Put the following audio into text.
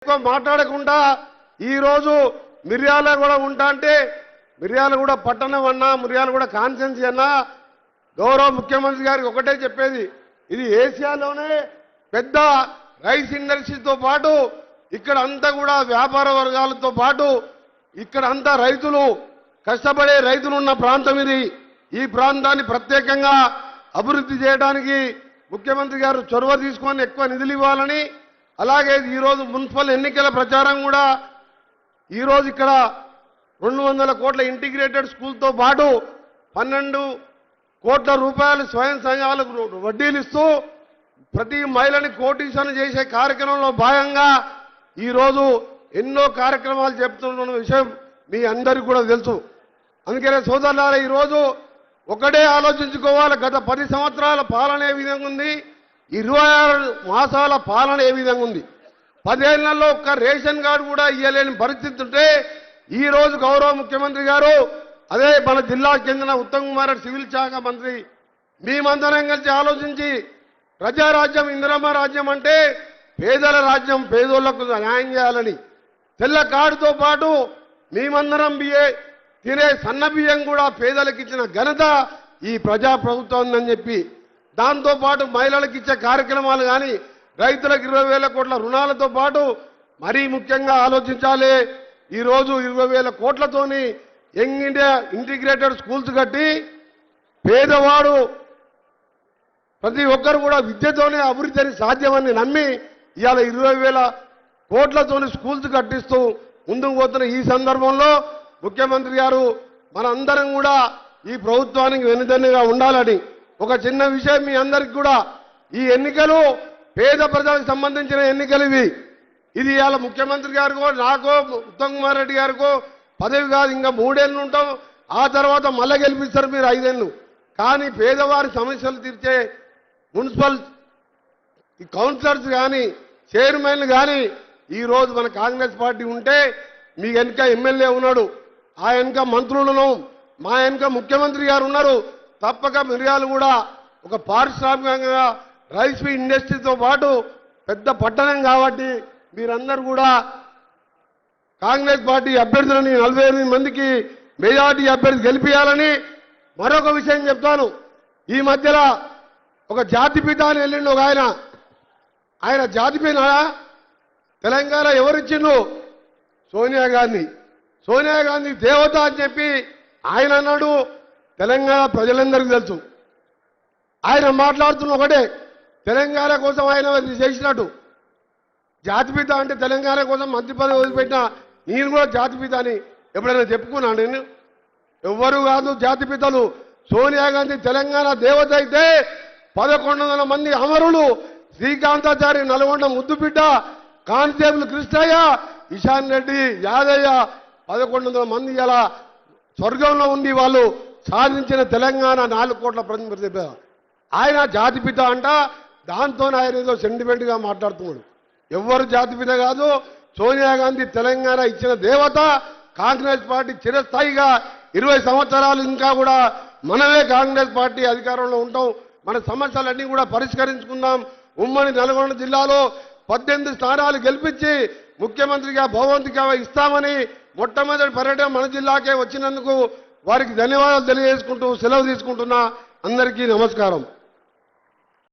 ఎక్కువ మాట్లాడకుండా ఈ రోజు మిర్యాలగూడ ఉంటా అంటే మిర్యాలగూడ పట్టణం అన్నా మిర్యాలగూడ కాన్స్టిట్యున్సీ అన్నా గౌరవ ముఖ్యమంత్రి గారికి ఒకటే చెప్పేది, ఇది ఏసియాలోనే పెద్ద రైస్ ఇండస్ట్రీతో పాటు ఇక్కడ అంతా కూడా వ్యాపార వర్గాలతో పాటు ఇక్కడ అంతా రైతులు కష్టపడే రైతులు ఉన్న ప్రాంతం ఇది. ఈ ప్రాంతాన్ని ప్రత్యేకంగా అభివృద్ధి చేయడానికి ముఖ్యమంత్రి గారు చొరవ తీసుకొని ఎక్కువ నిధులు ఇవ్వాలని, అలాగే ఈరోజు మున్సిపల్ ఎన్నికల ప్రచారం కూడా ఈరోజు ఇక్కడ 200 కోట్ల ఇంటిగ్రేటెడ్ స్కూల్తో పాటు 12 కోట్ల రూపాయలు స్వయం సంఘాలకు వడ్డీలు ఇస్తూ ప్రతి మహిళని కోటీశ్వరం చేసే కార్యక్రమంలో భాగంగా ఈరోజు ఎన్నో కార్యక్రమాలు చెప్తున్న విషయం మీ అందరికీ కూడా తెలుసు. అందుకనే సోదరులారా, ఈరోజు ఒకటే ఆలోచించుకోవాలి, గత 10 సంవత్సరాల పాలన ఏ విధంగా ఉంది, 26 మాసాల పాలన ఏ విధంగా ఉంది. 10 ఏళ్లలో ఒక్క రేషన్ కార్డు కూడా ఇవ్వలేని పరిస్థితి ఉంటే ఈ రోజు గౌరవ ముఖ్యమంత్రి గారు, అదే మన జిల్లాకు చెందిన ఉత్తమ్ కుమార్ రెడ్డి సివిల్ శాఖ మంత్రి, మేమందరం కలిసి ఆలోచించి ప్రజారాజ్యం ఇందిరమ్మ రాజ్యం అంటే పేదల రాజ్యం, పేదోళ్లకు న్యాయం చేయాలని తెల్ల కార్డుతో పాటు మేమందరం తినే సన్న బియ్యం కూడా పేదలకు ఇచ్చిన ఘనత ఈ ప్రజా ప్రభుత్వం ఉందని చెప్పి, దాంతోపాటు మహిళలకు ఇచ్చే కార్యక్రమాలు కానీ రైతులకు 20,000 కోట్ల రుణాలతో పాటు మరీ ముఖ్యంగా ఆలోచించాలి. ఈరోజు 20,000 కోట్లతోని యంగ్ ఇండియా ఇంటిగ్రేటెడ్ స్కూల్స్ కట్టి పేదవాడు ప్రతి ఒక్కరు కూడా విద్యతోనే అభివృద్ధి సాధ్యమని నమ్మి ఇవాళ 20,000 కోట్లతోని స్కూల్స్ కట్టిస్తూ ముందుకు పోతున్న ఈ సందర్భంలో ముఖ్యమంత్రి గారు మనందరం కూడా ఈ ప్రభుత్వానికి వెనుదన్నుగా ఉండాలని ఒక చిన్న విషయం మీ అందరికీ కూడా, ఈ ఎన్నికలు పేద ప్రజలకు సంబంధించిన ఎన్నికలు ఇది ఇవాళ ముఖ్యమంత్రి గారికో నాకో ఉత్తమ్ కుమార్ రెడ్డి గారికో పదవి కాదు, ఇంకా 3 ఏళ్ళు ఉంటాం, ఆ తర్వాత మళ్ళీ గెలిపిస్తారు మీరు 5 ఏళ్ళు. కానీ పేదవారి సమస్యలు తీర్చే మున్సిపల్ కౌన్సిలర్స్ కానీ చైర్మన్లు కానీ ఈరోజు మన కాంగ్రెస్ పార్టీ ఉంటే మీ వెనుక ఎమ్మెల్యే ఉన్నాడు, ఆ వెనుక మంత్రులను, మా వెనుక ముఖ్యమంత్రి గారు ఉన్నారు. తప్పక మిర్యాలు కూడా ఒక పారిశ్రామికంగా రైస్ ఇండస్ట్రీతో పాటు పెద్ద పట్టణం కాబట్టి మీరందరూ కూడా కాంగ్రెస్ పార్టీ అభ్యర్థులని 48 మందికి మెజార్టీ అభ్యర్థి గెలిపించాలని. మరొక విషయం చెప్తాను, ఈ మధ్యలో ఒక జాతిపిత అని వెళ్ళిండు ఒక ఆయన జాతిపిత తెలంగాణ ఎవరిచ్చిండు? సోనియా గాంధీ. సోనియా గాంధీ దేవత అని చెప్పి ఆయన అన్నాడు. తెలంగాణ ప్రజలందరికీ తెలుసు. ఆయన మాట్లాడుతున్న ఒకటే, తెలంగాణ కోసం ఆయన చేసినట్టు. జాతిపిత అంటే తెలంగాణ కోసం మంత్రి పదవి వదిలిపెట్టిన నేను కూడా జాతిపిత అని ఎప్పుడైనా చెప్పుకున్నాను నేను? ఎవ్వరు కాదు జాతిపితలు. సోనియా గాంధీ తెలంగాణ దేవత అయితే 1100 మంది అమరులు, శ్రీకాంతాచారి, నల్గొండ ముద్దుబిడ్డ, కానిస్టేబుల్ కృష్ణయ్య, ఇషాన్ రెడ్డి, యాదయ్య 1100 మంది ఇలా స్వర్గంలో ఉండి వాళ్ళు సాధించిన తెలంగాణ 4 కోట్ల ప్రజలు. ఆయన జాతిపిత అంట, దాంతో ఆయన ఏదో సెంటిమెంట్గా మాట్లాడుతున్నాడు. ఎవ్వరు జాతిపిత కాదు. సోనియా గాంధీ తెలంగాణ ఇచ్చిన దేవత. కాంగ్రెస్ పార్టీ చిరస్థాయిగా 20 సంవత్సరాలు ఇంకా కూడా మనమే కాంగ్రెస్ పార్టీ అధికారంలో ఉంటాం. మన సమస్యలన్నీ కూడా పరిష్కరించుకుందాం. ఉమ్మడి నల్గొండ జిల్లాలో 18 స్థానాలు గెలిపించి ముఖ్యమంత్రిగా భగవంతుగా ఇస్తామని మొట్టమొదటి పర్యటన మన జిల్లాకే వచ్చినందుకు వారికి ధన్యవాదాలు తెలియజేసుకుంటూ సెలవు తీసుకుంటున్నా. అందరికీ నమస్కారం.